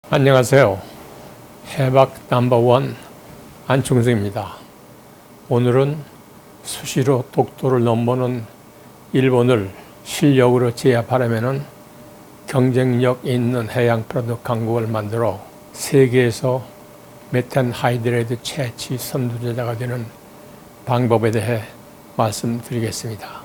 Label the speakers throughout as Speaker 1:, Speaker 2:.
Speaker 1: 안녕하세요. 해박 넘버원 안충성입니다. 오늘은 수시로 독도를 넘보는 일본을 실력으로 제압하려면 경쟁력 있는 해양 프로덕트 강국을 만들어 세계에서 메탄 하이드레이드 채취 선두주자가 되는 방법에 대해 말씀드리겠습니다.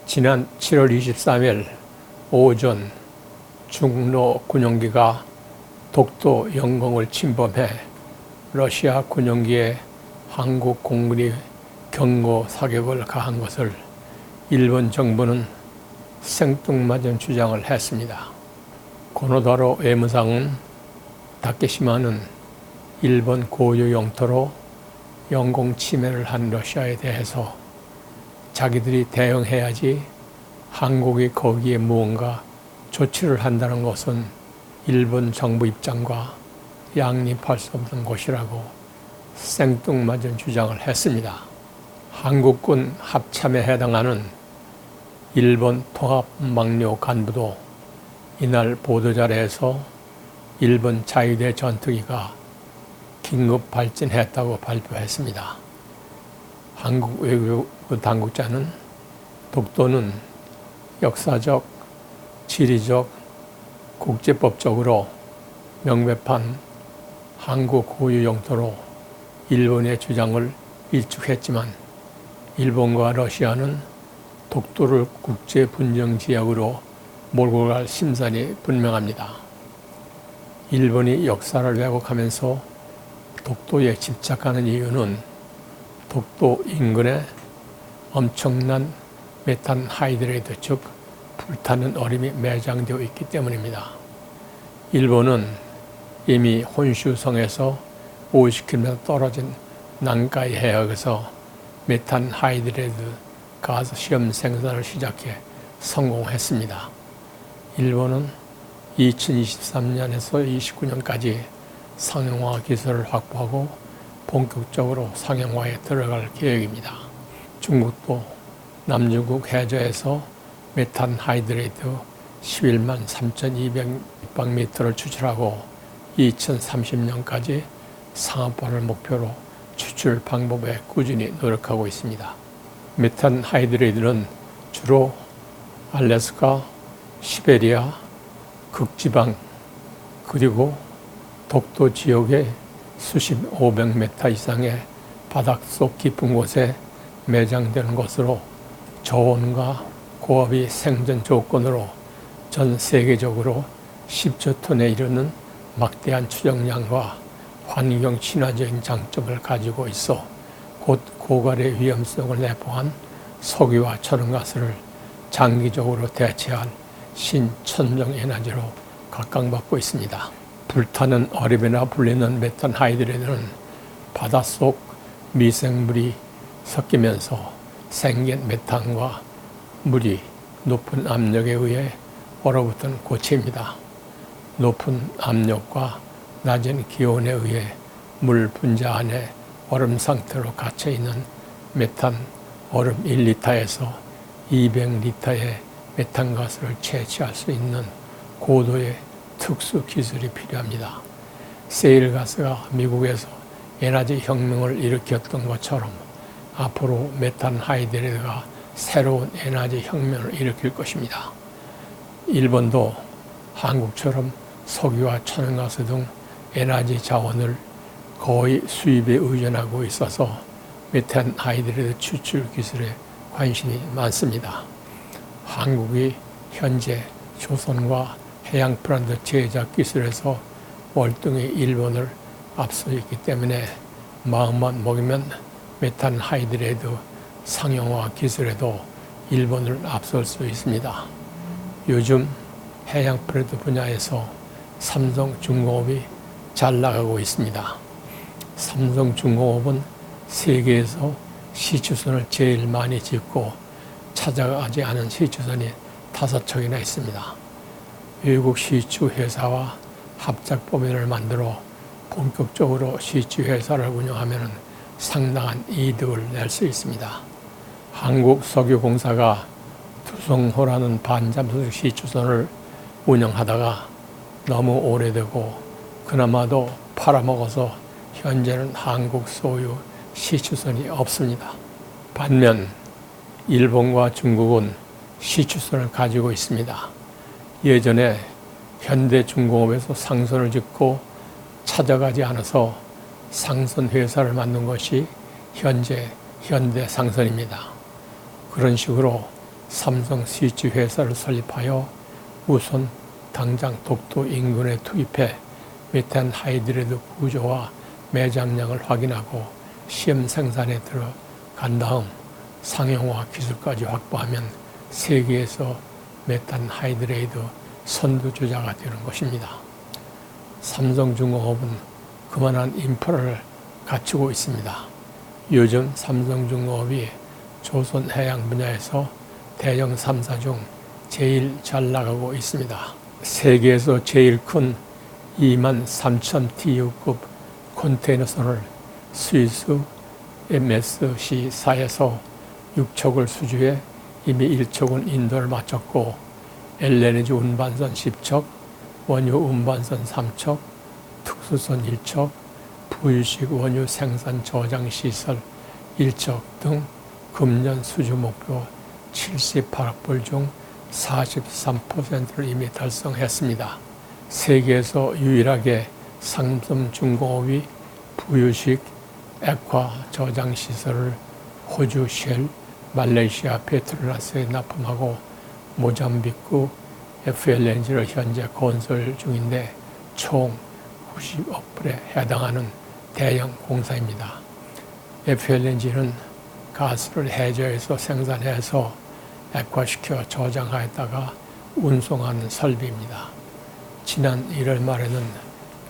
Speaker 1: 지난 7월 23일 오전 중로 군용기가 독도 영공을 침범해 러시아 군용기에 한국 공군이 경고 사격을 가한 것을 일본 정부는 생뚱맞은 주장을 했습니다. 고노다로 외무상은 다케시마는 일본 고유 영토로 영공 침해를 한 러시아에 대해서 자기들이 대응해야지 한국이 거기에 무언가 조치를 한다는 것은 일본 정부 입장과 양립할 수 없는 것이라고 생뚱맞은 주장을 했습니다. 한국군 합참에 해당하는 일본 통합망료 간부도 이날 보도자료에서 일본 자위대 전투기가 긴급 발진했다고 발표했습니다. 한국 외교부 당국자는 독도는 역사적, 지리적, 국제법적으로 명백한 한국 고유 영토로 일본의 주장을 일축했지만 일본과 러시아는 독도를 국제 분쟁 지역으로 몰고 갈 심산이 분명합니다. 일본이 역사를 왜곡하면서 독도에 집착하는 이유는 독도 인근에 엄청난 메탄 하이드레이드, 즉 불타는 얼음이 매장되어 있기 때문입니다. 일본은 이미 혼슈성에서 50km 떨어진 난카이 해역에서 메탄 하이드레이드 가스 시험 생산을 시작해 성공했습니다. 일본은 2023년에서 29년까지 상용화 기술을 확보하고 본격적으로 상용화에 들어갈 계획입니다. 중국도 남중국 해저에서 메탄 하이드레이드 11만 3,200立方미터를 추출하고 2030년까지 상업화를 목표로 추출 방법에 꾸준히 노력하고 있습니다. 메탄 하이드레이드는 주로 알래스카, 시베리아, 극지방, 그리고 독도 지역의 수십 500m 이상의 바닷속 깊은 곳에 매장되는 것으로 저온과 고압이 생존 조건으로 전 세계적으로 10조 톤에 이르는 막대한 추정량과 환경 친화적인 장점을 가지고 있어 곧 고갈의 위험성을 내포한 석유와 천연가스를 장기적으로 대체할 신천정 에너지로 각광받고 있습니다. 불타는 얼음이나 불리는 메탄 하이드레이드는 바닷속 미생물이 섞이면서 생긴 메탄과 물이 높은 압력에 의해 얼어붙은 고체입니다. 높은 압력과 낮은 기온에 의해 물 분자 안에 얼음 상태로 갇혀있는 메탄 얼음 1리터에서 200리터의 메탄가스를 채취할 수 있는 고도의 특수 기술이 필요합니다. 세일가스가 미국에서 에너지 혁명을 일으켰던 것처럼 앞으로 메탄 하이드레이드가 새로운 에너지 혁명을 일으킬 것입니다. 일본도 한국처럼 석유와 천연가스 등 에너지 자원을 거의 수입에 의존하고 있어서 메탄 하이드레이드 추출 기술에 관심이 많습니다. 한국이 현재 조선과 해양 플란트 제작 기술에서 월등히 일본을 앞서 있기 때문에 마음만 먹으면 메탄 하이드레이드 상용화 기술에도 일본을 앞설 수 있습니다. 요즘 해양 프레드 분야에서 삼성중공업이 잘 나가고 있습니다. 삼성중공업은 세계에서 시추선을 제일 많이 짓고 찾아가지 않은 시추선이 5척이나 있습니다. 외국 시추 회사와 합작 법인을 만들어 본격적으로 시추 회사를 운영하면 상당한 이득을 낼 수 있습니다. 한국석유공사가 두성호라는 반잠수식 시추선을 운영하다가 너무 오래되고 그나마도 팔아먹어서 현재는 한국 소유 시추선이 없습니다. 반면 일본과 중국은 시추선을 가지고 있습니다. 예전에 현대중공업에서 상선을 짓고 찾아가지 않아서 상선 회사를 만든 것이 현재 현대상선입니다. 그런 식으로 삼성 스위치 회사를 설립하여 우선 당장 독도 인근에 투입해 메탄 하이드레드 구조와 매장량을 확인하고 시험 생산에 들어간 다음 상용화 기술까지 확보하면 세계에서 메탄 하이드레이드 선두주자가 되는 것입니다. 삼성중공업은 그만한 인프라를 갖추고 있습니다. 요즘 삼성중공업이 조선 해양 분야에서 대형 3사 중 제일 잘 나가고 있습니다. 세계에서 제일 큰 23,000 TEU급 컨테이너선을 스위스 MSC사에서 6척을 수주해 이미 1척은 인도를 마쳤고 LNG 운반선 10척, 원유 운반선 3척, 특수선 1척, 부유식 원유 생산 저장 시설 1척 등 금년 수주 목표 78억 불 중 43%를 이미 달성했습니다. 세계에서 유일하게 삼성중공업이 부유식 액화 저장 시설을 호주 쉘, 말레이시아 페트로나스에 납품하고 모잠비크 FLNG를 현재 건설 중인데 총 90억 불에 해당하는 대형 공사입니다. FLNG는 가스를 해저에서 생산해서 액화시켜 저장하였다가 운송하는 설비입니다. 지난 1월 말에는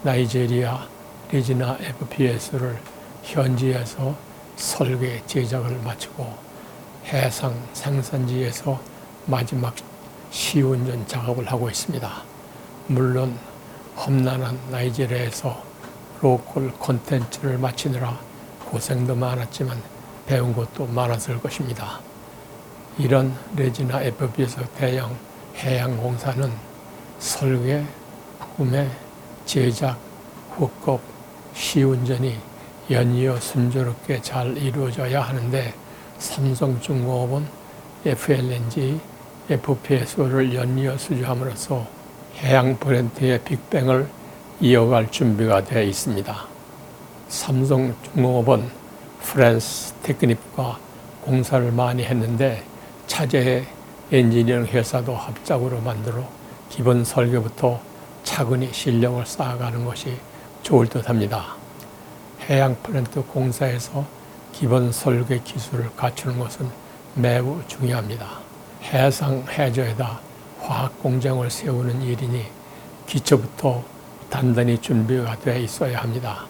Speaker 1: 나이지리아 레지나 FPS를 현지에서 설계 제작을 마치고 해상 생산지에서 마지막 시운전 작업을 하고 있습니다. 물론 험난한 나이지리아에서 로컬 콘텐츠를 마치느라 고생도 많았지만 배운 것도 많았을 것입니다. 이런 레지나 FPS 대형 해양공사는 설계, 구매, 제작, 후급, 시운전이 연이어 순조롭게 잘 이루어져야 하는데 삼성중공업은 FLNG, FPSO를 연이어 수주함으로써 해양 브랜드의 빅뱅을 이어갈 준비가 되어 있습니다. 삼성중공업은 프랑스 테크닉과 공사를 많이 했는데 차제의 엔지니어링 회사도 합작으로 만들어 기본 설계부터 차근히 실력을 쌓아가는 것이 좋을 듯합니다. 해양 플랜트 공사에서 기본 설계 기술을 갖추는 것은 매우 중요합니다. 해상 해저에다 화학 공장을 세우는 일이니 기초부터 단단히 준비가 되어 있어야 합니다.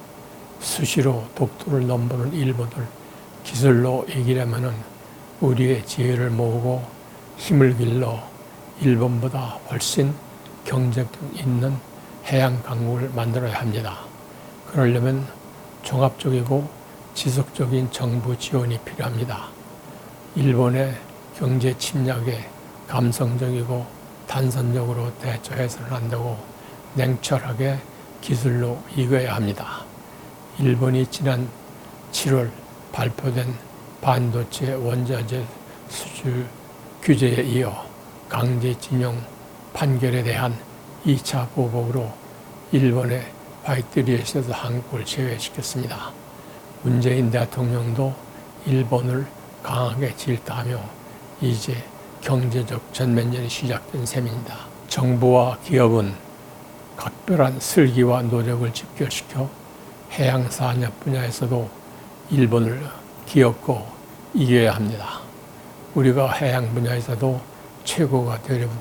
Speaker 1: 수시로 독도를 넘보는 일본을 기술로 이기려면 우리의 지혜를 모으고 힘을 길러 일본보다 훨씬 경쟁력 있는 해양 강국을 만들어야 합니다. 그러려면 종합적이고 지속적인 정부 지원이 필요합니다. 일본의 경제 침략에 감성적이고 단선적으로 대처해서는 안 되고 냉철하게 기술로 이겨야 합니다. 일본이 지난 7월 발표된 반도체 원자재 수출 규제에 이어 강제징용 판결에 대한 2차 보복으로 일본의 화이트리스트에서 한국을 제외시켰습니다. 문재인 대통령도 일본을 강하게 질타하며 이제 경제적 전면전이 시작된 셈입니다. 정부와 기업은 각별한 슬기와 노력을 집결시켜 해양산업 분야에서도 일본을 기업고 이겨야 합니다. 우리가 해양 분야에서도 최고가 되려면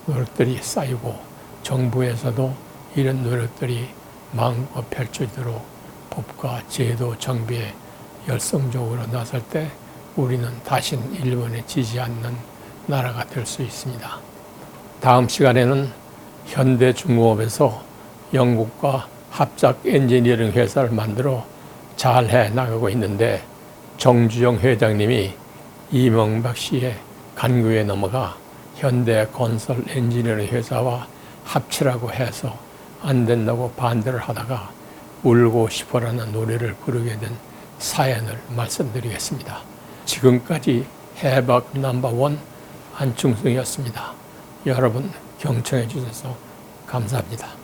Speaker 1: 노력들이 쌓이고 정부에서도 이런 노력들이 마음껏 펼쳐지도록 법과 제도 정비에 열성적으로 나설 때 우리는 다신 일본에 지지 않는 나라가 될 수 있습니다. 다음 시간에는 현대중공업에서 영국과 합작 엔지니어링 회사를 만들어 잘 해나가고 있는데 정주영 회장님이 이명박 씨의 간구에 넘어가 현대건설 엔지니어링 회사와 합치라고 해서 안 된다고 반대를 하다가 울고 싶어라는 노래를 부르게 된 사연을 말씀드리겠습니다. 지금까지 해박 넘버원 안충성이었습니다. 여러분 경청해 주셔서 감사합니다.